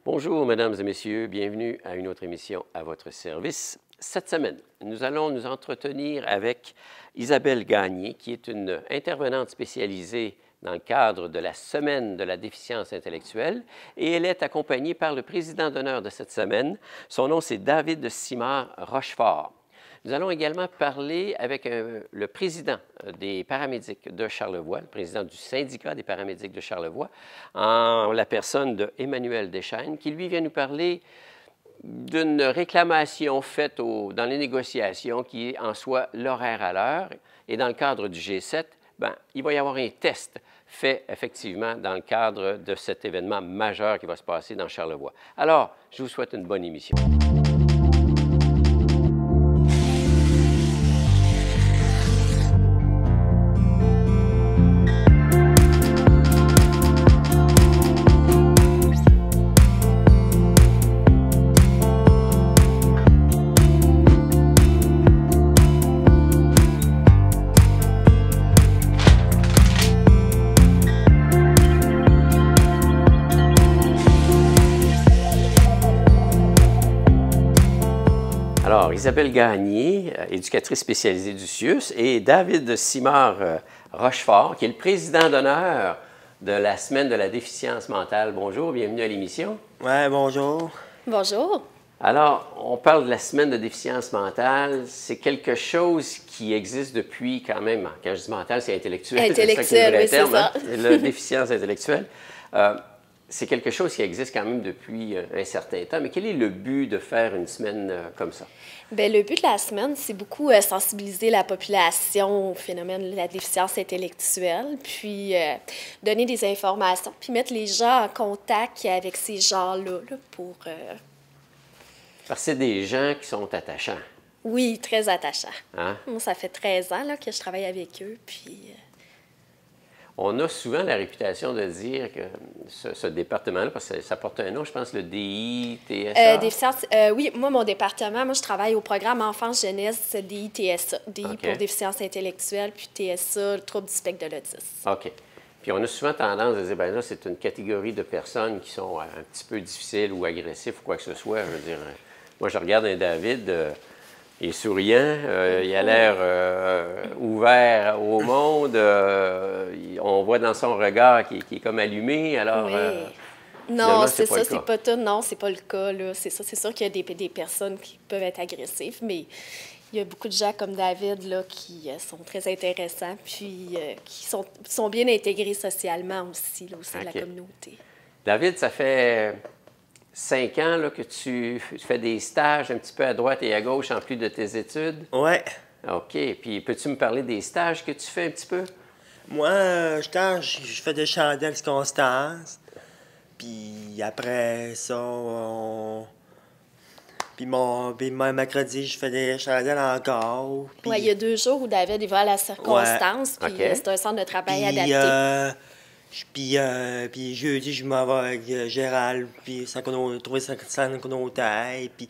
Bonjour, mesdames et messieurs, bienvenue à une autre émission à votre service. Cette semaine, nous allons nous entretenir avec Isabelle Gagné, qui est une intervenante spécialisée dans le cadre de la Semaine de la déficience intellectuelle, et elle est accompagnée par le président d'honneur de cette semaine. Son nom, c'est David Simard Rochefort. Nous allons également parler avec le président des paramédics de Charlevoix, le président du syndicat des paramédics de Charlevoix, en la personne de Emmanuel Deschênes, qui lui vient nous parler d'une réclamation faite dans les négociations qui est en soi l'horaire à l'heure. Et dans le cadre du G7, il va y avoir un test fait effectivement dans le cadre de cet événement majeur qui va se passer dans Charlevoix. Alors, je vous souhaite une bonne émission. Alors, Isabelle Gagné, éducatrice spécialisée du CIUS, et David Simard Rochefort, qui est le président d'honneur de la Semaine de la déficience mentale. Bonjour, bienvenue à l'émission. Oui, bonjour. Bonjour. Alors, on parle de la Semaine de déficience mentale. C'est quelque chose qui existe depuis quand même, quand je dis mental, c'est intellectuel. Intellectuel, oui, c'est ça. La déficience intellectuelle. C'est quelque chose qui existe quand même depuis un certain temps. Mais quel est le but de faire une semaine comme ça? Bien, le but de la semaine, c'est beaucoup sensibiliser la population au phénomène de la déficience intellectuelle, puis donner des informations, puis mettre les gens en contact avec ces gens-là pour... Parce que c'est des gens qui sont attachants. Oui, très attachants. Hein? Moi, ça fait 13 ans que je travaille avec eux, puis... On a souvent la réputation de dire que ce département-là, parce que ça porte un nom, je pense, le DI-TSA. Déficience, oui, moi, mon département, je travaille au programme Enfance-Jeunesse DI-TSA. DI pour déficience intellectuelle, puis TSA, le trouble du spectre de l'autisme. OK. Puis on a souvent tendance à dire, bien là, c'est une catégorie de personnes qui sont un petit peu difficiles ou agressives ou quoi que ce soit. Je veux dire, moi, je regarde un David... il est souriant, il a l'air ouvert au monde, on voit dans son regard qu'il est comme allumé, alors... Oui. Non, c'est ça, c'est pas tout, non, c'est pas le cas, là, c'est ça. C'est sûr qu'il y a des personnes qui peuvent être agressives, mais il y a beaucoup de gens comme David, là, qui sont très intéressants, puis qui sont bien intégrés socialement aussi, là, au sein de la communauté. David, ça fait... 5 ans là, que tu fais des stages un petit peu à droite et à gauche en plus de tes études? Oui. OK. Puis, peux-tu me parler des stages que tu fais un petit peu? Moi, je fais des chandelles Constance. Puis après ça, Puis mercredi, je fais des chandelles encore. Oui, il y a 2 jours où David il va à la circonstance, puis c'est un centre de travail adapté. Puis jeudi, je m'en vais avec Gérald, puis trouver sa connotaille, puis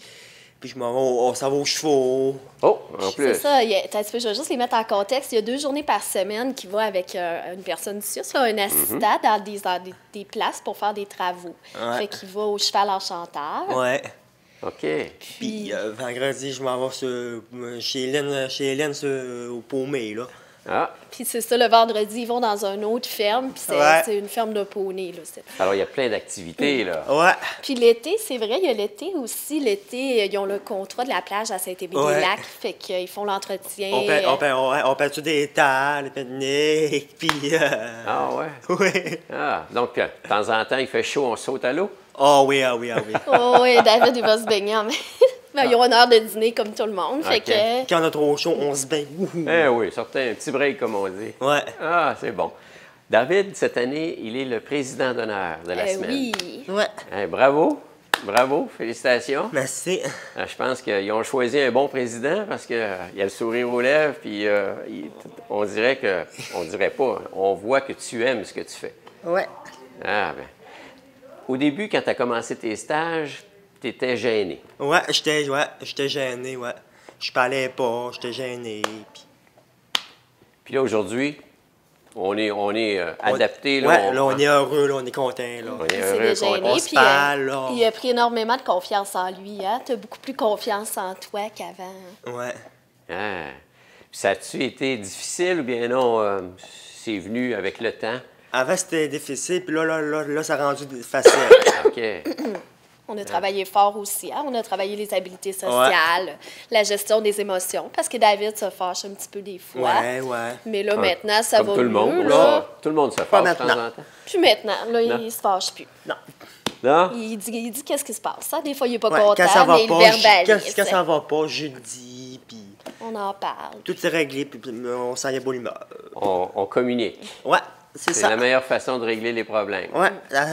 je m'en vais, ça va aux chevaux. Oh, en plus! C'est ça, je vais juste les mettre en contexte. Il y a 2 journées par semaine qui va avec une personne du CIUS, un assistant dans des places pour faire des travaux. Ouais. Fait qu'il va au cheval enchanteur. Ouais. OK. Puis vendredi, je m'en vais chez Hélène au Paumé, là. Ah. Puis c'est ça, le vendredi, ils vont dans une autre ferme, puis c'est une ferme de poney, là. Alors, il y a plein d'activités, là. Ouais. Puis l'été, c'est vrai, il y a l'été aussi. L'été, ils ont le contrat de la plage à Saint-Émile-des-Lacs, fait qu'ils font l'entretien. On pète des tables, des pique-niques, puis... Ah ouais? Oui. Ah, donc, de temps en temps, il fait chaud, on saute à l'eau? Ah oui, ah oui, ah oui. Oh oui, David, il va se baigner en même. Ils ont une heure de dîner comme tout le monde. Fait que... Quand on a trop chaud, on se baigne. Eh oui, sortez un petit break, comme on dit. Ouais. Ah, c'est bon. David, cette année, il est le président d'honneur de la semaine. Oui. Ouais. Bravo. Bravo. Félicitations. Merci. Je pense qu'ils ont choisi un bon président parce qu'il a le sourire aux lèvres, puis on dirait que... On dirait pas. On voit que tu aimes ce que tu fais. Ouais. Ah, bien. Au début, quand tu as commencé tes stages, tu étais gêné. Ouais, j'étais gêné, ouais. Je parlais pas, j'étais gêné. Puis là, aujourd'hui, On est adapté. Oui, là, on est heureux, là, on est content. Là. On est C'est heureux, déjà content. aîné, puis il a pris énormément de confiance en lui. Hein? Tu as beaucoup plus confiance en toi qu'avant. Oui. Ah. Puis ça a-tu été difficile ou bien non, c'est venu avec le temps? Avant, c'était difficile, puis là, ça a rendu facile. OK. On a travaillé fort aussi. Hein? On a travaillé les habiletés sociales, la gestion des émotions, parce que David se fâche un petit peu des fois. Oui. Mais là, maintenant, ça Comme va tout le mieux. monde. Là. Tout le monde se Pas fâche de temps maintenant. en temps. Puis maintenant, là, Non. il se fâche plus. Non. Non? Il dit qu'est-ce qui se passe. Hein? Des fois, il n'est pas Ouais, content, quand ça va mais il pas, verbalise. quand ça va pas, je le dis, puis On en parle. tout est réglé, puis on s'en y a beau l'humeur. On communique. Ouais, c'est C'est ça. la meilleure façon de régler les problèmes. Ouais,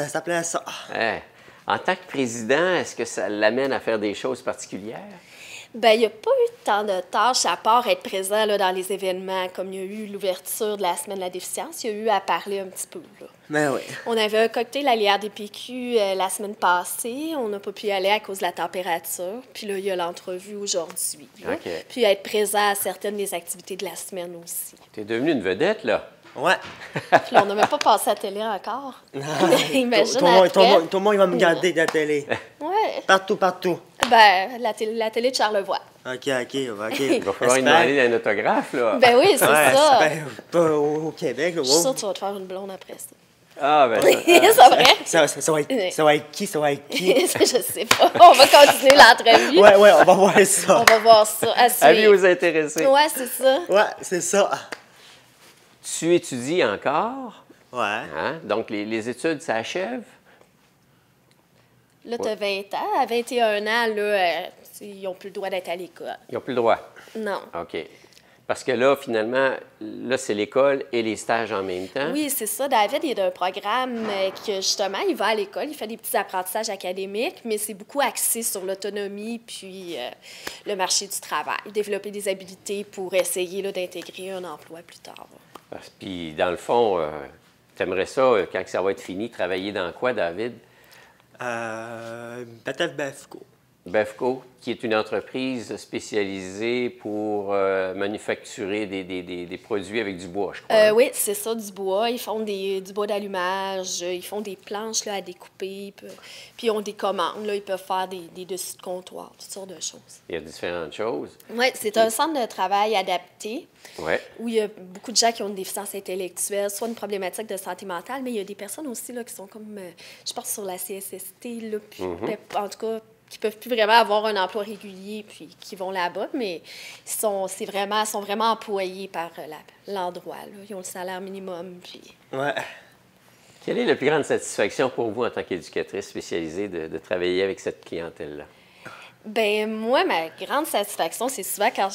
ça plaît à ça. Hein? En tant que président, est-ce que ça l'amène à faire des choses particulières? Bien, il n'y a pas eu tant de tâches à part être présent là, dans les événements, comme il y a eu l'ouverture de la Semaine de la déficience. Il y a eu à parler un petit peu. Là. Ben oui. On avait un cocktail à l'IRDPQ la semaine passée. On n'a pas pu y aller à cause de la température. Puis là, il y a l'entrevue aujourd'hui. Là. OK. Puis être présent à certaines des activités de la semaine aussi. Tu es devenu une vedette, là. Ouais. Puis là, on n'a même pas passé à la télé encore. Imagine Tout le monde, il va me Ouais. garder de la télé. Ouais. Partout. Ben, la télé de Charlevoix. OK. Il va falloir lui demander un autographe, là. Ben oui, c'est Ouais, ça. pas au Québec. Là, Je suis sûre que tu vas te faire une blonde après ça. Ah, ben C'est vrai? Ça va être qui? Je sais pas. On va continuer l'entrevue. Ouais, on va voir ça. On va voir ça. À Avis suivre. aux intéressés. Ouais, c'est ça. Ouais, c'est ça. Tu étudies encore, Ouais. hein? Donc les études s'achèvent. Là, tu as 20 ans. À 21 ans, là, ils n'ont plus le droit d'être à l'école. Ils n'ont plus le droit. Non. OK. Parce que là, finalement, là, c'est l'école et les stages en même temps. Oui, c'est ça. David, il est d'un programme que, justement, il va à l'école, il fait des petits apprentissages académiques, mais c'est beaucoup axé sur l'autonomie puis le marché du travail. Développer des habiletés pour essayer là, d'intégrer un emploi plus tard. Puis, dans le fond, tu aimerais ça, quand ça va être fini, travailler dans quoi, David? Bataille Bafco. Bevco, qui est une entreprise spécialisée pour manufacturer des produits avec du bois, je crois. Oui, c'est ça, du bois. Ils font du bois d'allumage, ils font des planches là, à découper, puis ils ont des commandes. Là, ils peuvent faire des dessus de comptoir, toutes sortes de choses. Il y a différentes choses. Oui, c'est un centre de travail adapté Oui. où il y a beaucoup de gens qui ont une déficience intellectuelle, soit une problématique de santé mentale, mais il y a des personnes aussi là, qui sont comme, je pense, sur la CSST, là, puis, en tout cas, qui ne peuvent plus vraiment avoir un emploi régulier, puis qui vont là-bas, mais ils sont vraiment employés par l'endroit. Là. Ils ont le salaire minimum. Puis... Ouais. Quelle est la plus grande satisfaction pour vous en tant qu'éducatrice spécialisée de travailler avec cette clientèle-là? Bien, moi, ma grande satisfaction, c'est souvent quand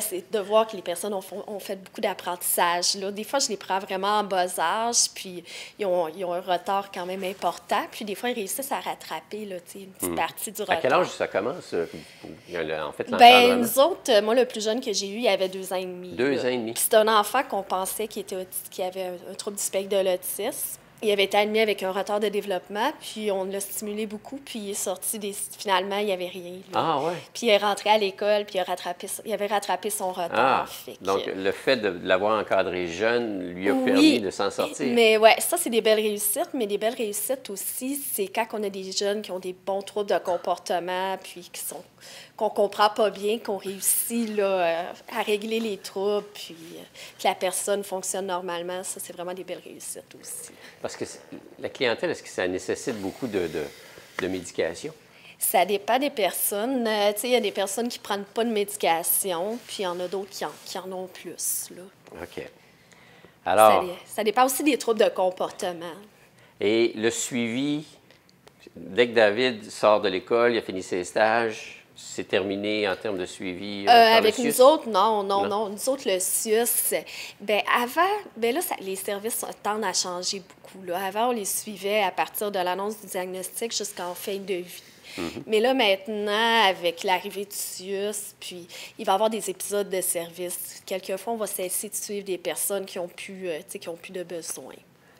c'est de voir que les personnes ont fait beaucoup d'apprentissage. Là. Des fois, je les prends vraiment en bas âge, puis ils ont un retard quand même important. Puis des fois, ils réussissent à rattraper là, une petite partie du retard. À quel âge ça commence, en fait, Bien, l'encadrement? nous autres, moi, le plus jeune que j'ai eu, il avait 2 ans et demi. 2 ans et demi. Puis c'est un enfant qu'on pensait qui avait un trouble du spectre de l'autisme. Il avait été admis avec un retard de développement, puis on l'a stimulé beaucoup, puis il est sorti finalement, il n'y avait rien. Là. Ah, ouais. Puis il est rentré à l'école, puis il avait rattrapé son retard. Donc, le fait de l'avoir encadré jeune lui a permis de s'en sortir. Mais ouais, ça, c'est des belles réussites, mais des belles réussites aussi, c'est quand on a des jeunes qui ont des bons troubles de comportement, puis qu'on comprend pas bien, qu'on réussit là, à régler les troubles, puis que la personne fonctionne normalement. Ça, c'est vraiment des belles réussites aussi. Parce que la clientèle, est-ce que ça nécessite beaucoup de médication? Ça dépend des personnes. Tu sais, il y a des personnes qui ne prennent pas de médication, puis il y en a d'autres qui en ont plus. Là. OK. Alors, ça dépend aussi des troubles de comportement. et le suivi, dès que David sort de l'école, il a fini ses stages, c'est terminé en termes de suivi? Par Avec le nous CIUS? autres, non. Nous autres, le CIUS, avant, là, les services tendent à changer beaucoup. Là. Avant, on les suivait à partir de l'annonce du diagnostic jusqu'en fin de vie. Mais là, maintenant, avec l'arrivée du CIUS, puis il va y avoir des épisodes de service. Quelquefois, on va cesser de suivre des personnes qui ont plus de besoins.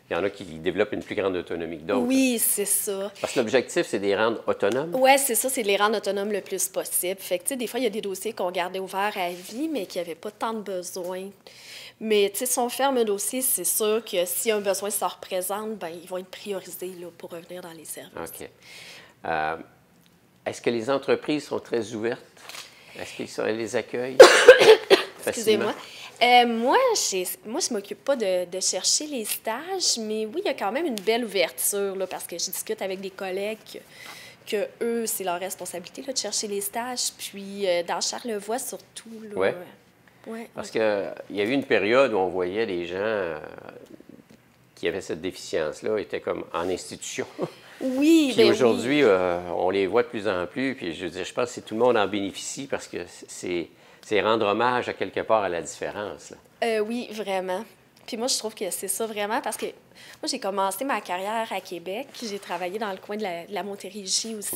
Il y en a qui développent une plus grande autonomie que d'autres. Oui, c'est ça. Parce que l'objectif, c'est de les rendre autonomes. Oui, c'est ça, c'est de les rendre autonomes le plus possible. Fait que, des fois, il y a des dossiers qu'on gardait ouverts à vie, mais qui n'avaient pas tant de besoin. Mais si on ferme un dossier, c'est sûr que si un besoin se représente, ben, ils vont être priorisés là, pour revenir dans les services. OK. Est-ce que les entreprises sont très ouvertes? Est-ce qu'ils les accueillent facilement? Moi, je m'occupe pas de chercher les stages, mais oui, il y a quand même une belle ouverture, là, parce que je discute avec des collègues que eux, c'est leur responsabilité là, de chercher les stages. Puis dans Charlevoix, surtout. Oui. Ouais, parce qu'il y a eu une période où on voyait les gens qui avaient cette déficience-là, étaient comme en institution. Oui, puis aujourd'hui, on les voit de plus en plus. Puis je veux dire, je pense que tout le monde en bénéficie parce que c'est rendre hommage à quelque part à la différence. Là. Oui, vraiment. Puis moi, je trouve que c'est ça vraiment parce que moi, j'ai commencé ma carrière à Québec. J'ai travaillé dans le coin de la Montérégie aussi.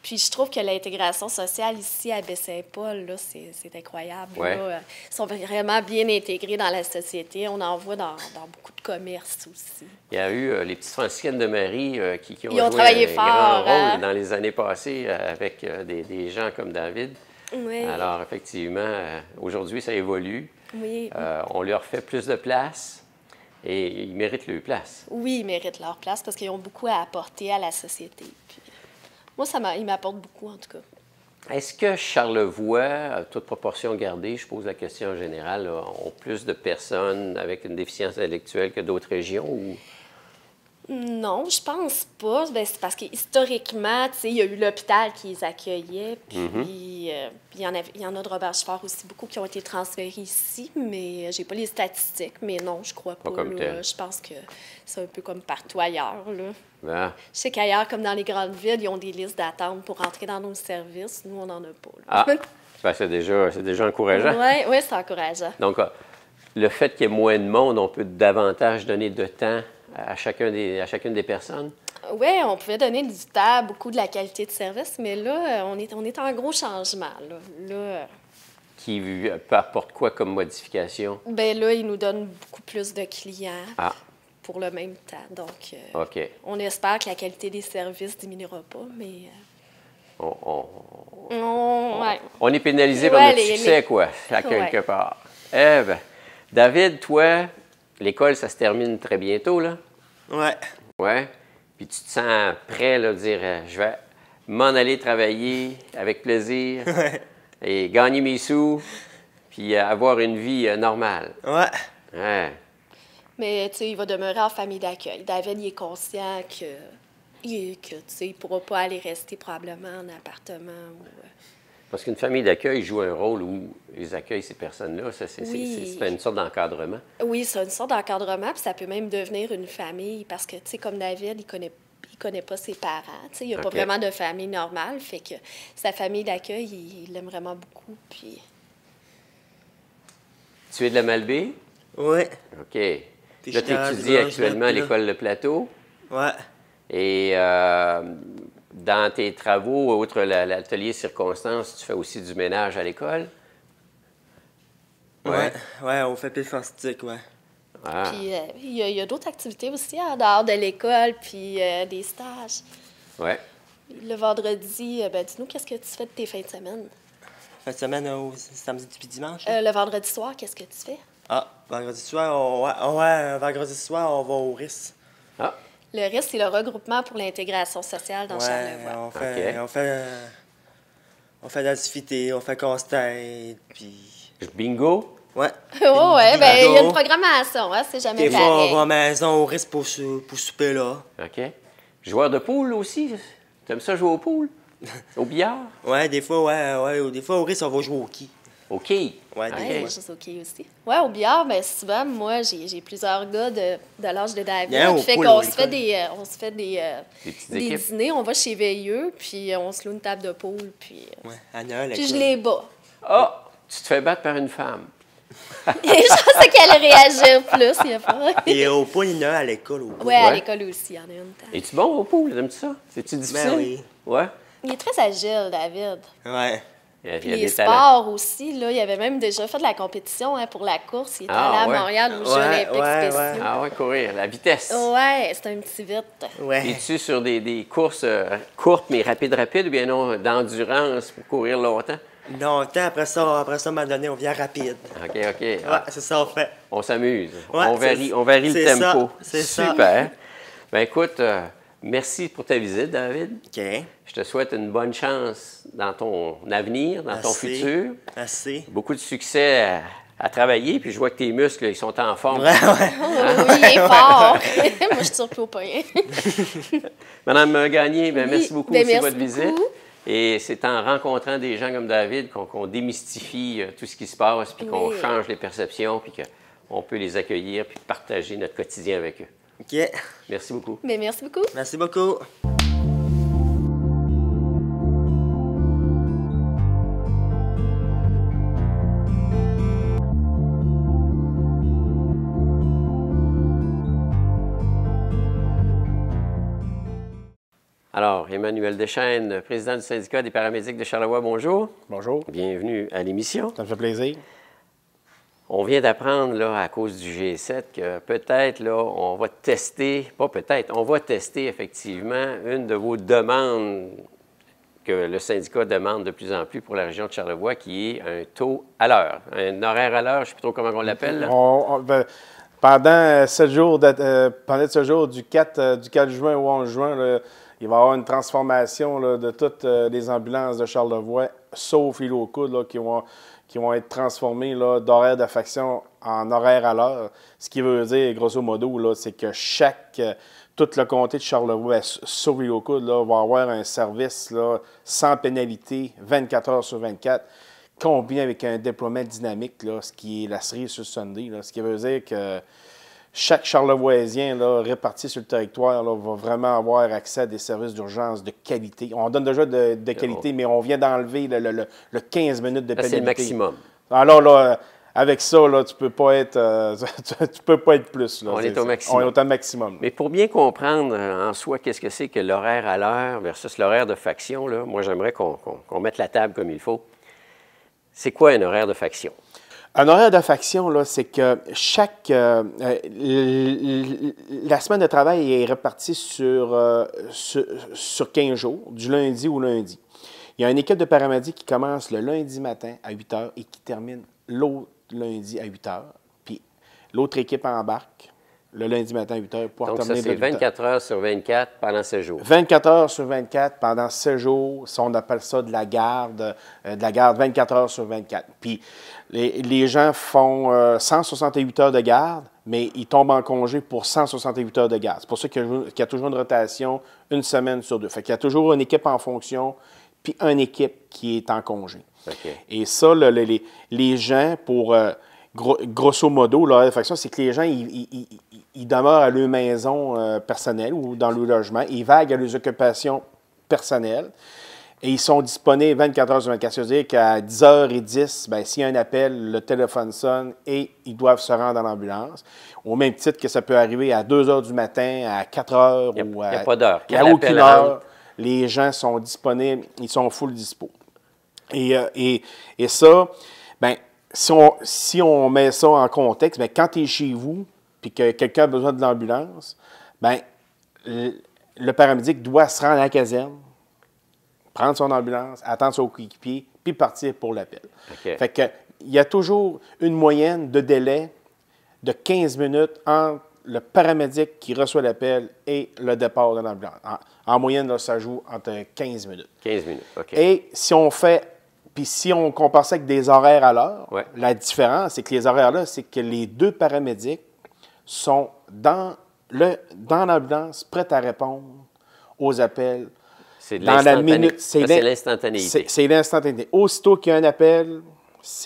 Puis je trouve que l'intégration sociale ici à Baie-Saint-Paul, là, c'est incroyable. Ouais. Là. Ils sont vraiment bien intégrés dans la société. On en voit dans beaucoup de commerces aussi. Il y a eu les petites franciscaines de Marie qui ont joué travaillé un fort, grand rôle hein? dans les années passées avec des gens comme David. Oui. Alors, effectivement, aujourd'hui, ça évolue. Oui. On leur fait plus de place et ils méritent leur place. Oui, ils méritent leur place parce qu'ils ont beaucoup à apporter à la société. Puis, moi, ils m'apportent beaucoup, en tout cas. Est-ce que Charlevoix, à toute proportion gardée, je pose la question en général, ont plus de personnes avec une déficience intellectuelle que d'autres régions? Ou... Non, je pense pas. Ben, c'est parce que historiquement, il y a eu l'hôpital qui les accueillait, puis il y en a de Robert-Schaeffer aussi, beaucoup qui ont été transférés ici, mais j'ai pas les statistiques, mais non, je crois pas. Comme tel. Je pense que c'est un peu comme partout ailleurs. Là. Ah. Je sais qu'ailleurs, comme dans les grandes villes, ils ont des listes d'attente pour entrer dans nos services. Nous, on n'en a pas. Là. Ben, c'est déjà encourageant. Oui, c'est encourageant. Donc, le fait qu'il y ait moins de monde, on peut davantage donner de temps à chacune des personnes? Oui, on pouvait donner du temps, beaucoup de la qualité de service, mais là, on est en gros changement. Là. Qui apporte quoi comme modification? Bien là, ils nous donnent beaucoup plus de clients pour le même temps. Donc, OK. On espère que la qualité des services ne diminuera pas, mais... On est pénalisé par notre succès, quoi, à quelque part. Ben, David, toi... L'école, ça se termine très bientôt, là? Ouais. Ouais. Puis tu te sens prêt, là, de dire je vais m'en aller travailler avec plaisir et gagner mes sous, puis avoir une vie normale. Ouais. Ouais. Mais, tu sais, il va demeurer en famille d'accueil. David, il est conscient que tu sais, il ne pourra pas aller rester probablement en appartement ou... Parce qu'une famille d'accueil joue un rôle où ils accueillent ces personnes-là. C'est une sorte d'encadrement. Oui, c'est une sorte d'encadrement, puis ça peut même devenir une famille, parce que, tu sais, comme David, il connaît pas ses parents. Tu sais, il n'a pas vraiment de famille normale, fait que sa famille d'accueil, il l'aime vraiment beaucoup, puis... Tu es de la Malbaie? Oui. OK. Là, tu étudies actuellement à l'École Le Plateau? Ouais. Et... dans tes travaux, outre l'atelier circonstances, tu fais aussi du ménage à l'école? Ouais, on fait plus fantastique, ouais. Ah. Puis il y a d'autres activités aussi en dehors de l'école, puis des stages. Ouais. Le vendredi, dis-nous, qu'est-ce que tu fais de tes fins de semaine? Fin de semaine, samedi puis dimanche? Le vendredi soir, qu'est-ce que tu fais? Vendredi soir, vendredi soir, on va au RIS. Ah. Le RIS, c'est le regroupement pour l'intégration sociale dans Charlevoix. On fait l'activité, on fait casse-tête, puis... Bingo? Ouais. Oh, ouais, bien, il y a une programmation, hein, c'est jamais pareil. Des fois, on va à la maison au RIS pour souper là. OK. Joueur de poule aussi? T'aimes ça jouer au poule? Au billard? Ouais, des fois, des fois, au RIS, on va jouer au quai. Au quai? Ouais, des fois. Juste au quai aussi. Ouais, au billard, bien souvent, moi, j'ai plusieurs gars de l'âge de David. Fait qu'on se fait des dîners, on va chez Veilleux, puis on se loue une table de poule, puis... Ouais, à Noël, puis je les bats. Tu te fais battre par une femme. Je pensais qu'elle allait réagir plus, il y a pas. Et au pool, il y en a à l'école. Oui, à l'école aussi, il y en a une. Es-tu bon au pool? Aimes-tu ça? C'est-tu difficile? Ben oui. Ouais. Il est très agile, David. Ouais. Il y a les des sports talents. aussi, là, il avait même déjà fait de la compétition pour la course. Il était allé à Montréal aux Jeux olympiques spéciaux. Ah ouais, courir, la vitesse. Ouais, c'est un petit vite. Ouais. Es-tu sur des courses courtes mais rapides ou bien non, d'endurance pour courir longtemps? Non, après ça, m'a donné, on vient rapide. OK. Ouais, c'est ça, on fait. On s'amuse. Ouais, on varie le tempo. C'est super. Ben écoute, merci pour ta visite, David. OK. Je te souhaite une bonne chance dans ton avenir, dans ton futur. Merci. Beaucoup de succès à travailler, puis je vois que tes muscles, ils sont en forme. Ouais. Oui, il est fort. Moi, je tire plus au pain. Madame Gagné, ben, merci beaucoup Ben, aussi de merci votre visite. beaucoup. Et c'est en rencontrant des gens comme David qu'on démystifie tout ce qui se passe, puis qu'on change les perceptions, puis qu'on peut les accueillir, puis partager notre quotidien avec eux. OK. Merci beaucoup. Ben, merci beaucoup. Merci beaucoup. Alors, Emmanuel Deschênes, président du syndicat des paramédics de Charlevoix, bonjour. Bonjour. Bienvenue à l'émission. Ça me fait plaisir. On vient d'apprendre, là, à cause du G7, que peut-être, là, on va tester, pas peut-être, on va tester effectivement une de vos demandes que le syndicat demande de plus en plus pour la région de Charlevoix, qui est un taux à l'heure, un horaire à l'heure, je ne sais plus trop comment on l'appelle. Là. Pendant 7 jours, du 4 juin au 11 juin, là, il va y avoir une transformation là, de toutes les ambulances de Charlevoix, sauf Île aux Coudes, là, qui vont être transformées d'horaire de faction en horaire à l'heure. Ce qui veut dire, grosso modo, là, c'est que tout le comté de Charlevoix, sauf Île aux Coudes, là, va avoir un service là, sans pénalité, 24 heures sur 24, combiné avec un déploiement dynamique, là, ce qui est la série sur Sunday. Là, ce qui veut dire que chaque Charlevoisien là, réparti sur le territoire là, va vraiment avoir accès à des services d'urgence de qualité. On donne déjà de qualité, mais on vient d'enlever le 15 minutes de pénalité. C'est le maximum. Alors là, avec ça, là, tu peux pas être plus. Là. On est au maximum. On est au maximum. Mais pour bien comprendre en soi qu'est-ce que c'est que l'horaire à l'heure versus l'horaire de faction, là, moi j'aimerais qu'on mette la table comme il faut. C'est quoi un horaire de faction? Un horaire de faction, là, c'est que la semaine de travail est répartie sur 15 jours, du lundi au lundi. Il y a une équipe de paramédics qui commence le lundi matin à 8 h et qui termine l'autre lundi à 8 h. Puis l'autre équipe embarque le lundi matin à 8 h pour terminer. Donc ça, c'est 24 heures sur 24 pendant 7 jours. 24 heures sur 24 pendant 7 jours. Ça, on appelle ça de la garde 24 heures sur 24. Puis les gens font 168 heures de garde, mais ils tombent en congé pour 168 heures de garde. C'est pour ça qu'il y a toujours une rotation une semaine sur 2. Fait qu'il y a toujours une équipe en fonction, puis une équipe qui est en congé. Okay. Et ça, les gens, pour grosso modo, l'horaire de faction, c'est que les gens, ils demeurent à leur maison personnelle ou dans leur logement, ils vaguent à leurs occupations personnelles. Et ils sont disponibles 24 heures sur 24. C'est-à-dire qu'à 10h10, bien, s'il y a un appel, le téléphone sonne et ils doivent se rendre dans l'ambulance. Au même titre que ça peut arriver à 2 h du matin, à 4 h Il ou à... Il n'y a pas d'heure. Il n'y a aucune heure. Les gens sont disponibles, ils sont full dispo. Et ça, bien, si on met ça en contexte, bien, quand tu es chez vous puis que quelqu'un a besoin de l'ambulance, bien, le paramédic doit se rendre à la caserne, prendre son ambulance, attendre son coéquipier, puis partir pour l'appel. Okay. Fait que, il y a toujours une moyenne de délai de 15 minutes entre le paramédic qui reçoit l'appel et le départ de l'ambulance. En moyenne, là, ça joue entre 15 minutes. 15 minutes, OK. Et si on compare ça avec des horaires à l'heure, la différence, c'est que les horaires là, c'est que les deux paramédics sont dans l'ambulance, prêts à répondre aux appels. C'est de l'instantanéité. C'est l'instantanéité. C'est l'instantanéité. Aussitôt qu'il y a un appel,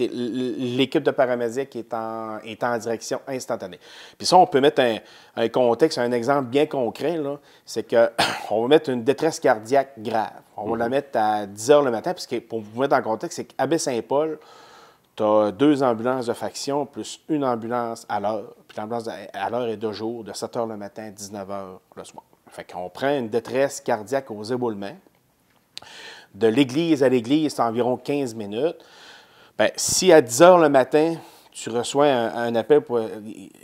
l'équipe de paramédics est en direction instantanée. Puis ça, on peut mettre un contexte, un exemple bien concret, là, c'est qu'on va mettre une détresse cardiaque grave. On va la mettre à 10 h le matin, parce que pour vous mettre en contexte, c'est qu'à Baie-Saint-Paul, tu as 2 ambulances de faction plus une ambulance à l'heure. Puis l'ambulance à l'heure est de jour, de 7 h le matin, 19 h le soir. Fait qu'on prend une détresse cardiaque aux éboulements. De l'église à l'église, c'est environ 15 minutes. Bien, si à 10 h le matin, tu reçois un appel,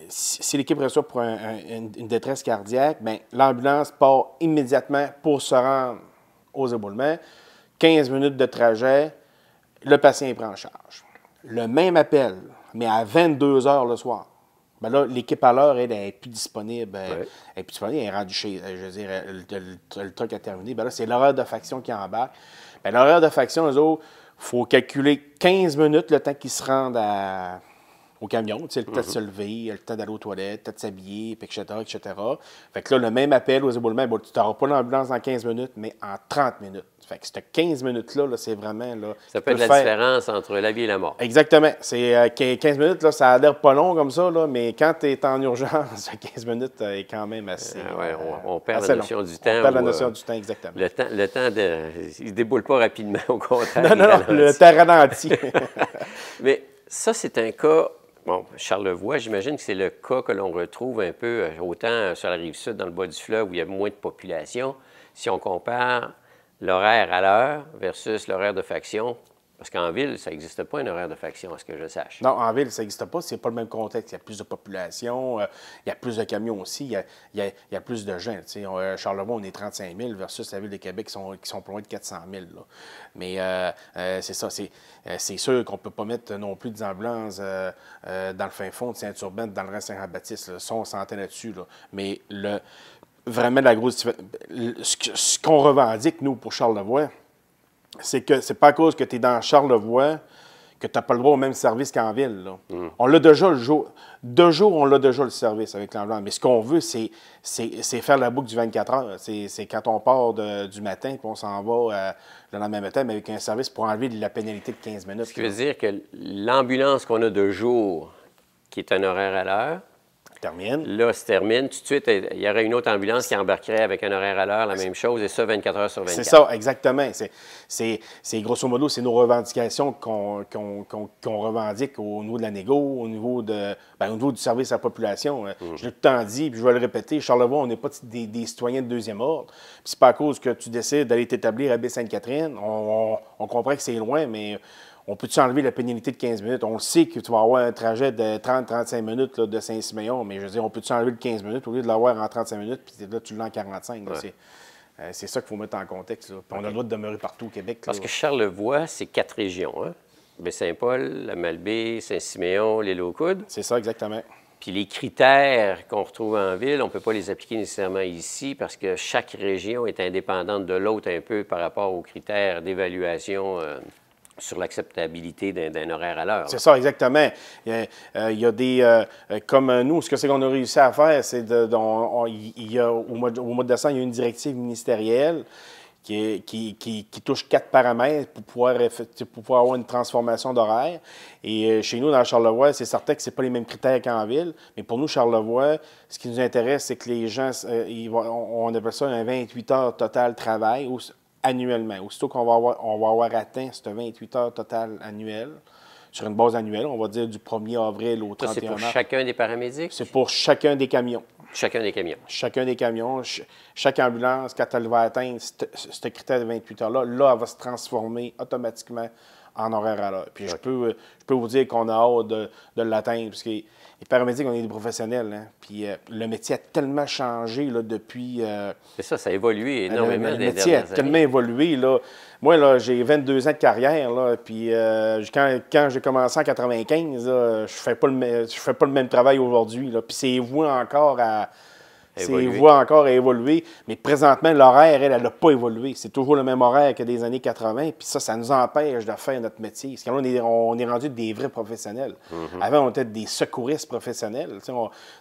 si l'équipe reçoit pour une détresse cardiaque, bien, l'ambulance part immédiatement pour se rendre aux éboulements. 15 minutes de trajet, le patient est pris en charge. Le même appel, mais à 22 heures le soir. Ben là, l'équipe à l'heure, elle n'est plus disponible. Elle est plus disponible, elle est rendue chez. Je veux dire, le truc a terminé. Ben là, c'est l'horaire de faction qui embarque. Ben, l'horaire de faction, eux autres, il faut calculer 15 minutes le temps qu'ils se rendent au camion. Tu sais, le temps de se lever, le temps d'aller aux toilettes, le temps de s'habiller, etc., etc. Fait que là, le même appel aux éboulements, bon, tu n'auras pas l'ambulance en 15 minutes, mais en 30 minutes. Fait que cette 15 minutes-là, là, c'est vraiment... Là, ça peut être la différence entre la vie et la mort. Exactement. C'est 15 minutes, là, ça a l'air pas long comme ça, là, mais quand tu es en urgence, 15 minutes est quand même assez... on perd la notion du temps. On perd la notion du temps, exactement. Le temps il ne se déboule pas rapidement, au contraire. Non, le temps ralentit. Mais ça, c'est un cas... Bon, Charlevoix, j'imagine que c'est le cas que l'on retrouve un peu autant sur la Rive-Sud, dans le bas du fleuve, où il y a moins de population. Si on compare l'horaire à l'heure versus l'horaire de faction, parce qu'en ville, ça n'existe pas un horaire de faction, à ce que je sache. Non, en ville, ça n'existe pas. C'est pas le même contexte. Il y a plus de population, il y a plus de camions aussi, il y a plus de gens. Tu sais, Charlevoix, on est 35 000 versus la ville de Québec qui sont plus loin de 400 000. Là. Mais c'est ça. C'est sûr qu'on ne peut pas mettre non plus des ambulances dans le fin fond de Saint-Urbain, dans le reste de Saint-Baptiste. Ça, on s'entend là-dessus. Là. Mais vraiment, la grosse ce qu'on revendique, nous, pour Charlevoix, c'est que c'est pas à cause que tu es dans Charlevoix que tu n'as pas le droit au même service qu'en ville. Là. On l'a déjà le jour. De jour, on l'a déjà le service avec l'ambulance. Mais ce qu'on veut, c'est faire la boucle du 24 heures. C'est quand on part du matin et on s'en va le lendemain matin, mais avec un service pour enlever la pénalité de 15 minutes. Ce qui veut dire que l'ambulance qu'on a de jour, qui est un horaire à l'heure, termine. Là, se termine. Tout de suite, il y aurait une autre ambulance qui embarquerait avec un horaire à l'heure, la même chose, et ça, 24 heures sur 24. C'est ça, exactement. C'est grosso modo, c'est nos revendications qu'on revendique au niveau de la négo, au niveau du service à la population. Je l'ai tout le temps dit, puis je vais le répéter, Charlevoix, on n'est pas des citoyens de deuxième ordre. Puis c'est pas à cause que tu décides d'aller t'établir à Baie-Sainte-Catherine. On comprend que c'est loin, mais... On peut-tu enlever la pénalité de 15 minutes? On le sait que tu vas avoir un trajet de 30-35 minutes là, de Saint-Siméon, mais je veux dire, on peut-tu enlever le 15 minutes au lieu de l'avoir en 35 minutes, puis là, tu l'as en 45? Ouais. C'est ça qu'il faut mettre en contexte. Là. Puis on a le droit de demeurer partout au Québec. Là. Parce que Charlevoix, c'est 4 régions. Hein? Baie-Saint-Paul, la Malbaie, Saint-Siméon, l'île aux Coudes. C'est ça, exactement. Puis les critères qu'on retrouve en ville, on ne peut pas les appliquer nécessairement ici parce que chaque région est indépendante de l'autre un peu par rapport aux critères d'évaluation sur l'acceptabilité d'un horaire à l'heure. C'est ça, exactement. Il y a des... comme nous, ce que c'est qu'on a réussi à faire, c'est au mois de décembre, il y a une directive ministérielle qui touche 4 paramètres pour pouvoir avoir une transformation d'horaire. Et chez nous, dans Charlevoix, c'est certain que ce n'est pas les mêmes critères qu'en ville. Mais pour nous, Charlevoix, ce qui nous intéresse, c'est que les gens, on appelle ça un 28 heures total travail annuellement. Aussitôt qu'on va avoir atteint cette 28 heures totales annuelles, sur une base annuelle, on va dire du 1er avril au 31 mars. C'est pour chacun des paramédics? C'est pour chacun des camions. Chacun des camions. Chacun des camions. Chaque ambulance, quand elle va atteindre ce critère de 28 heures-là, là, elle va se transformer automatiquement en horaire à l'heure. Puis je peux vous dire qu'on a hâte de l'atteindre, parce que les paramédics, on est des professionnels. Hein? Puis le métier a tellement changé là, depuis... C'est ça, ça a évolué énormément. Le métier a tellement évolué. Là. Moi, là, j'ai 22 ans de carrière. Là, puis quand j'ai commencé en 95, là, je fais pas le même travail aujourd'hui. Puis c'est voué encore à... C'est voué encore à évoluer, mais présentement, l'horaire, elle n'a pas évolué. C'est toujours le même horaire que des années 80, puis ça nous empêche de faire notre métier. Parce que là, on est rendu des vrais professionnels. Avant, on était des secouristes professionnels. Tu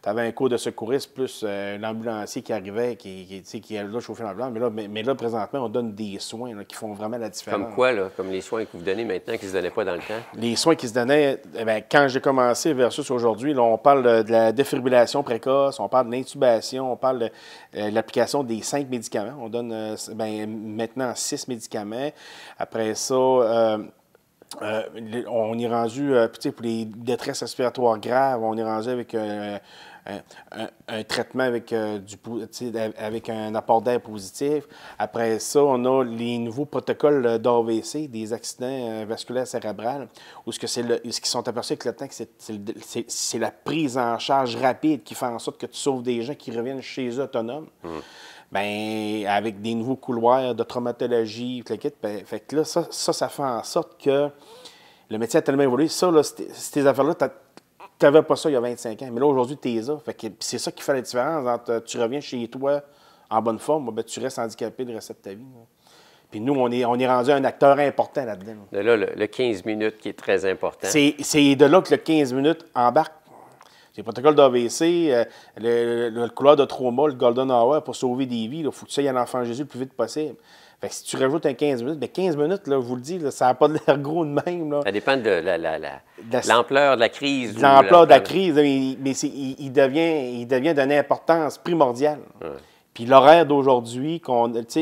avais un cours de secouriste plus l'ambulancier qui arrivait, qui est là chauffer l'ambulance. Mais là, présentement, on donne des soins là, qui font vraiment la différence. Comme quoi, là? Comme les soins que vous donnez maintenant qui ne se donnaient pas dans le temps? Les soins qui se donnaient, quand j'ai commencé versus aujourd'hui, là, on parle de la défibrillation précoce, on parle de l'intubation, on parle de l'application des 5 médicaments. On donne maintenant 6 médicaments. Après ça, on est rendu, pour les détresses respiratoires graves, on est rendu avec un traitement avec avec un apport d'air positif. Après ça, on a les nouveaux protocoles d'AVC, des accidents vasculaires cérébrales, où ce qu'ils sont aperçus avec le temps, c'est la prise en charge rapide qui fait en sorte que tu sauves des gens qui reviennent chez eux autonomes. ben, avec des nouveaux couloirs de traumatologie, ben, fait que là, ça fait en sorte que le métier a tellement évolué. Ça, là, ces affaires-là, tu n'avais pas ça il y a 25 ans. Mais là, aujourd'hui, tu es là. Fait que c'est ça qui fait la différence entre tu reviens chez toi en bonne forme, ben, tu restes handicapé le reste de ta vie. Là. Puis nous, on est rendu un acteur important là-dedans. De là, le 15 minutes qui est très important. C'est de là que le 15 minutes embarque. C'est le protocole d'AVC, le couloir de trauma, le Golden Hour pour sauver des vies. Il faut que tu ailles à l'enfant Jésus le plus vite possible. Fait que si tu rajoutes un 15 minutes, bien 15 minutes, là, je vous le dis, là, ça n'a pas de l'air gros de même. Là. Ça dépend de l'ampleur de la crise. De l'ampleur de la crise, mais il devient d'une importance primordiale. Ouais. Puis l'horaire d'aujourd'hui,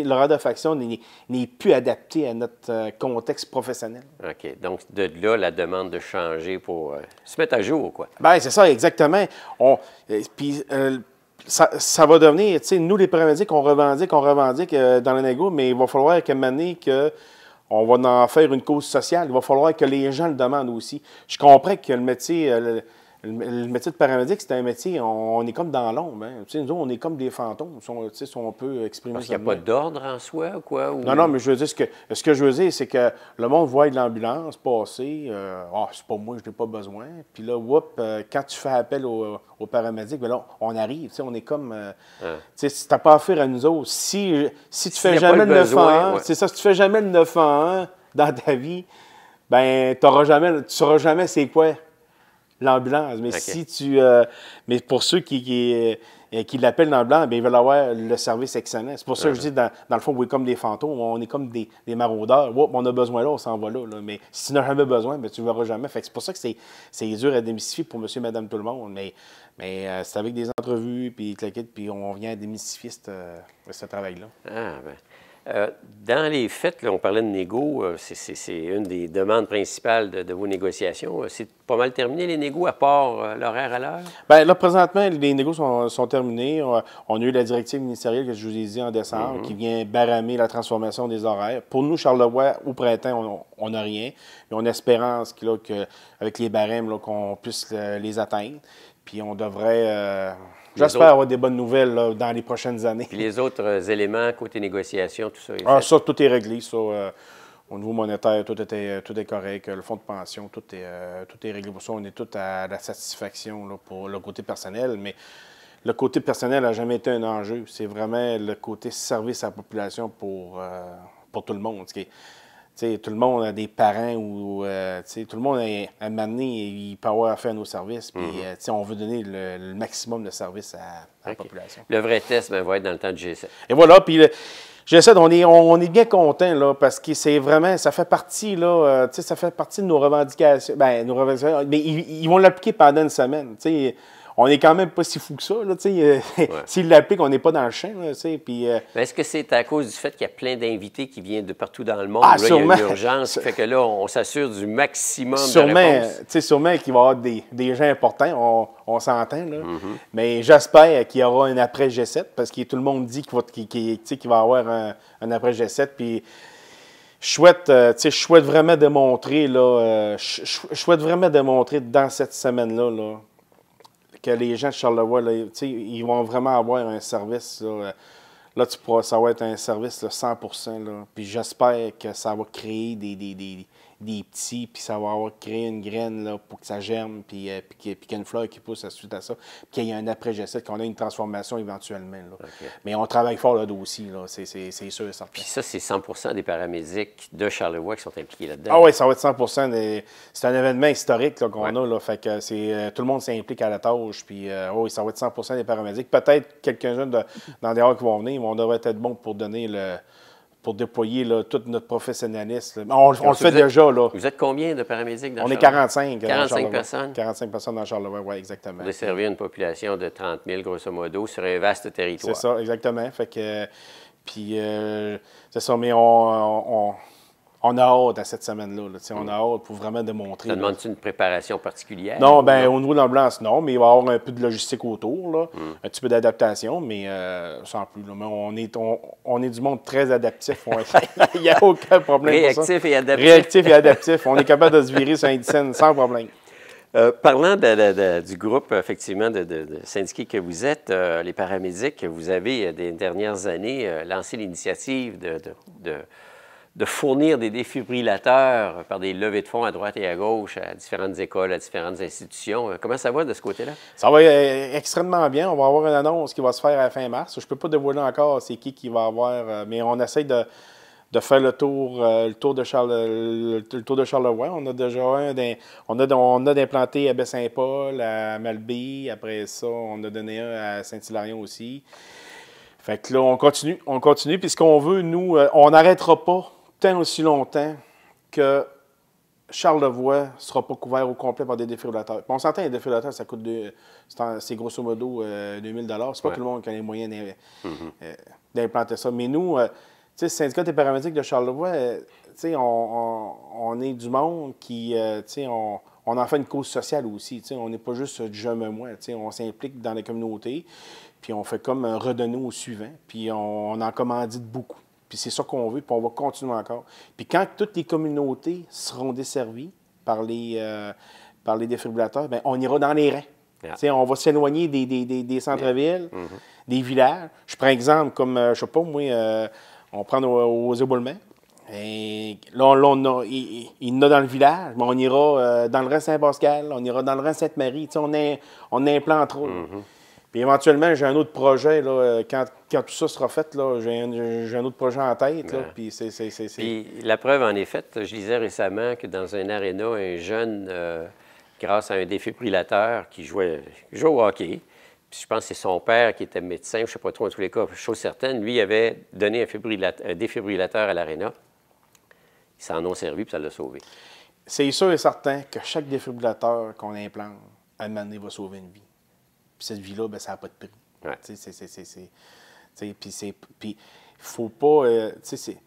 l'horaire de faction n'est plus adapté à notre contexte professionnel. OK. Donc, de là, la demande de changer pour se mettre à jour, quoi. Bien, c'est ça, exactement. Puis ça va devenir, nous, les paramédics, on revendique dans le négo, mais il va falloir qu'à un moment donné, on va en faire une cause sociale. Il va falloir que les gens le demandent aussi. Je comprends que le métier... Le métier de paramédic, c'est un métier, on est comme dans l'ombre. Hein. Nous, on est comme des fantômes, si on peut exprimer ça. Parce qu'il n'y a pas d'ordre en soi ou quoi? Ou... Non, mais je veux dire, ce que je veux dire, c'est que le monde voit de l'ambulance passer, c'est pas moi, je n'ai pas besoin. Puis là, quand tu fais appel au paramédic, bien là, on arrive, on est comme... Si tu n'as pas affaire à nous autres, si tu fais jamais le 911, c'est ça, si tu fais jamais le 911 dans ta vie, ben tu ne sauras jamais c'est quoi l'ambulance. Mais si mais pour ceux qui l'appellent l'ambulance, bien, ils veulent avoir le service excellent. C'est pour ça que je dis, dans le fond, on est comme des fantômes, on est comme des maraudeurs. On a besoin là, on s'en va là. Mais si tu n'as jamais besoin, bien, tu ne le verras jamais. Fait que c'est pour ça que c'est dur à démystifier pour monsieur, madame, tout le monde. Mais c'est avec des entrevues, puis on vient à démystifier ce travail-là. Ah, ben. Dans les faits, là, on parlait de négo, c'est une des demandes principales de vos négociations. C'est pas mal terminé, les négos, à part l'horaire à l'heure? Bien, là, présentement, les négos sont terminés. On a eu la directive ministérielle que je vous ai dit en décembre qui vient baramer la transformation des horaires. Pour nous, Charlevoix, au printemps, on n'a rien. Mais on a espérance qu'avec les barèmes, qu'on puisse les atteindre. Puis on devrait... J'espère avoir des bonnes nouvelles là, dans les prochaines années. Puis les autres éléments, côté négociation, tout ça est fait? Ça, tout est réglé. Ça, au niveau monétaire, tout est correct. Le fonds de pension, tout est réglé. Pour ça, on est tous à la satisfaction là, pour le côté personnel. Mais le côté personnel n'a jamais été un enjeu. C'est vraiment le côté service à la population pour tout le monde. Tout le monde a des parents ou tout le monde a un moment donné, il peut avoir affaire à nos services. Puis on veut donner le maximum de services à la population. Le vrai test va être dans le temps du G7. Et voilà, puis G7, on est bien content là, parce que c'est vraiment, ça fait partie là, ça fait partie de nos revendications. Bien, mais ils vont l'appliquer pendant une semaine. On n'est quand même pas si fou que ça. S'ils l'appliquent, on n'est pas dans le champ. Est-ce que c'est à cause du fait qu'il y a plein d'invités qui viennent de partout dans le monde? Là, il y a une urgence, fait que là, on s'assure du maximum de réponses? Sûrement qu'il va y avoir des gens importants, on s'entend. Mais j'espère qu'il y aura un après G7, parce que tout le monde dit qu'il va y avoir un après G7. Puis je souhaite vraiment démontrer, dans cette semaine-là, que les gens de Charlevoix, là, ils vont vraiment avoir un service. Là, ça va être un service là, 100%. Là. Puis j'espère que ça va créer des petits, puis ça va avoir créé une graine là, pour que ça germe, puis qu'il y ait une fleur qui pousse suite à ça, puis qu'il y ait un après-G7, qu'on ait une transformation éventuellement. Là. Okay. Mais on travaille fort là-dedans aussi, là, c'est sûr et certain. Puis ça, c'est 100% des paramédics de Charlevoix qui sont impliqués là-dedans. Ah oui, ça va être 100%. C'est un événement historique qu'on a, là, fait que tout le monde s'implique à la tâche, puis oui, ça va être 100% des paramédics. Peut-être quelques-uns dans des heures qui vont venir, mais on devrait être bon pour donner pour déployer là, tout notre professionnalisme. On le fait déjà. Là. Vous êtes combien de paramédics dans Charlevoix? On est 45. 45 personnes? 45 personnes dans Charlevoix, oui, exactement. Pour desservir une population de 30 000, grosso modo, sur un vaste territoire. C'est ça, exactement. Fait que, puis, c'est ça, mais on a hâte à cette semaine-là. On a hâte pour vraiment démontrer. Ça demande-tu une préparation particulière? Non, bien, au niveau de l'ambulance, non, mais il va y avoir un peu de logistique autour, là, un petit peu d'adaptation, mais sans plus. Là, mais on est du monde très adaptif. Il n'y a aucun problème. Réactif et adaptif. Réactif et adaptif. On est capable de se virer sur un scène sans problème. Parlant du groupe, effectivement, de syndiqués que vous êtes, les paramédics, vous avez, des dernières années, lancé l'initiative de fournir des défibrillateurs par des levées de fonds à droite et à gauche à différentes écoles, à différentes institutions. Comment ça va de ce côté-là? Ça va extrêmement bien. On va avoir une annonce qui va se faire à la fin mars. Je ne peux pas dévoiler encore c'est qui va avoir, mais on essaie de faire le tour de Charlevoix. On a déjà on a d'implanté à Baie-Saint-Paul, à Malbaie. Après ça, on a donné un à Saint-Hilarion aussi. Fait que là, on continue. Puis ce qu'on veut, nous, on n'arrêtera pas tant aussi longtemps que Charlevoix ne sera pas couvert au complet par des défibrillateurs. Puis on s'entend, les défibrillateurs, ça coûte c'est grosso modo 2000 $. C'est pas tout le monde qui a les moyens d'implanter ça. Mais nous, tu sais, le syndicat des paramédics de Charlevoix, tu sais, on est du monde qui, tu sais, on en fait une cause sociale aussi. Tu sais, on n'est pas juste du je me moi. Tu sais, on s'implique dans la communauté, puis on fait comme redonner au suivant, puis on en commandite beaucoup. Puis c'est ça qu'on veut, puis on va continuer encore. Puis quand toutes les communautés seront desservies par les défibrillateurs, bien, on ira dans les rangs. Yeah. Tu sais, on va s'éloigner des centres-villes, des villages. Je prends exemple comme, je sais pas, moi, on prend aux éboulements. Et là, il y en a dans le village, mais on ira dans le rang Saint-Pascal, on ira dans le rang Sainte-Marie. Tu sais, on implantera. Puis éventuellement, j'ai un autre projet, là, quand tout ça sera fait, là, j'ai un autre projet en tête. Là, puis Puis la preuve en est faite. Je lisais récemment que dans un aréna, un jeune, grâce à un défibrillateur qui jouait au hockey, puis je pense que c'est son père qui était médecin, je ne sais pas trop en tous les cas, chose certaine, lui avait donné un défibrillateur à l'aréna. Ils s'en ont servi, puis ça l'a sauvé. C'est sûr et certain que chaque défibrillateur qu'on implante, à un moment donné, va sauver une vie. Puis cette vie-là, bien, ça n'a pas de prix. Ouais. Puis il faut pas...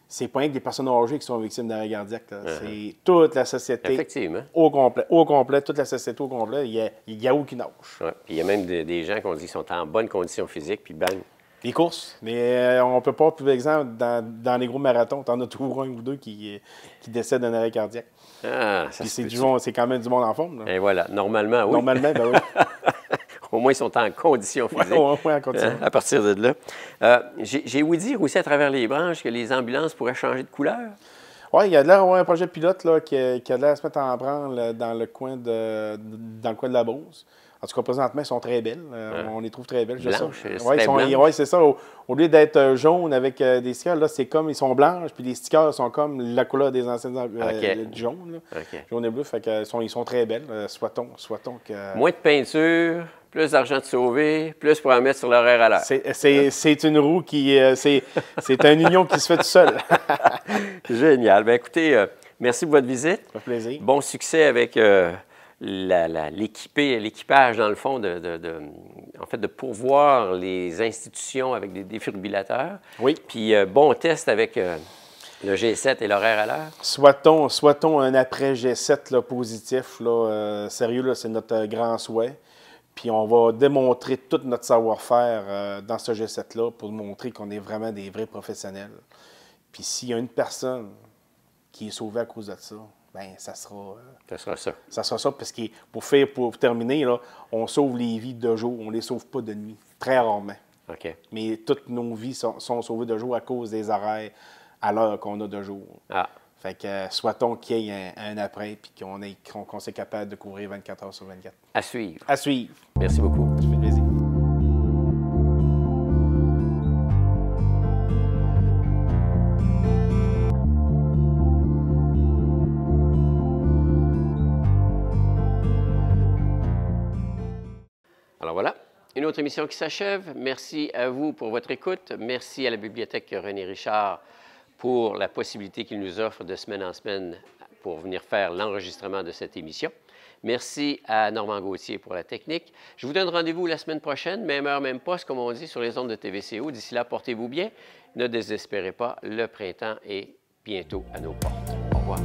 c'est pas rien que des personnes âgées qui sont victimes d'arrêt cardiaque. C'est toute la société. Effectivement. Au complet, toute la société au complet. Il y a aucune âge. Ouais. Puis il y a même des gens qu'on dit qui sont en bonne condition physique, puis bang. Les courses. Mais on ne peut pas, par exemple, dans les gros marathons, tu en as toujours un ou deux qui décèdent d'un arrêt cardiaque. Ah, ça c'est quand même du monde en forme. Là. Et voilà. Normalement, oui. Normalement, ben oui. Au moins, ils sont en condition physique. Oui, au moins en condition. À partir de là. J'ai ouï dire aussi à travers les branches que les ambulances pourraient changer de couleur. Oui, il y a de l'air d'avoir un projet pilote là, qui a de l'air de se mettre en branle dans le coin de la Beauce. En tout cas, présentement, elles sont très belles. On les trouve très belles. Blanches, oui, c'est ça. Au lieu d'être jaune avec des stickers, là, c'est comme ils sont blanches, puis les stickers sont comme la couleur des anciennes du jaune. Jaune et bleu, fait que ils sont très belles. Soit-on que... Moins de peinture, plus d'argent de sauver, plus pour en mettre sur l'horaire à l'heure. C'est une roue qui... c'est une union qui se fait tout seul. Génial. Bien, écoutez, merci pour votre visite. Ça fait plaisir. Bon succès avec... l'équipage, dans le fond, de pourvoir les institutions avec des défibrillateurs. Oui. Puis bon test avec le G7 et l'horaire à l'heure. Soit-on un après G7 là, positif. Là, sérieux, là, c'est notre grand souhait. Puis on va démontrer tout notre savoir-faire dans ce G7-là pour montrer qu'on est vraiment des vrais professionnels. Puis s'il y a une personne qui est sauvée à cause de ça, bien, ça sera ça. Ça sera ça, parce que pour terminer, là, on sauve les vies de jour, on ne les sauve pas de nuit, très rarement. OK. Mais toutes nos vies sont sauvées de jour à cause des arrêts à l'heure qu'on a de jour. Ah. Fait que soit-on qu'il y ait un après, puis qu'on soit capable de couvrir 24 heures sur 24. À suivre. À suivre. Merci beaucoup. Ça fait plaisir. Alors voilà, une autre émission qui s'achève. Merci à vous pour votre écoute. Merci à la Bibliothèque René Richard pour la possibilité qu'il nous offre de semaine en semaine pour venir faire l'enregistrement de cette émission. Merci à Normand Gauthier pour la technique. Je vous donne rendez-vous la semaine prochaine, même heure, même poste, comme on dit, sur les ondes de TVCO. D'ici là, portez-vous bien. Ne désespérez pas, le printemps est bientôt à nos portes. Au revoir.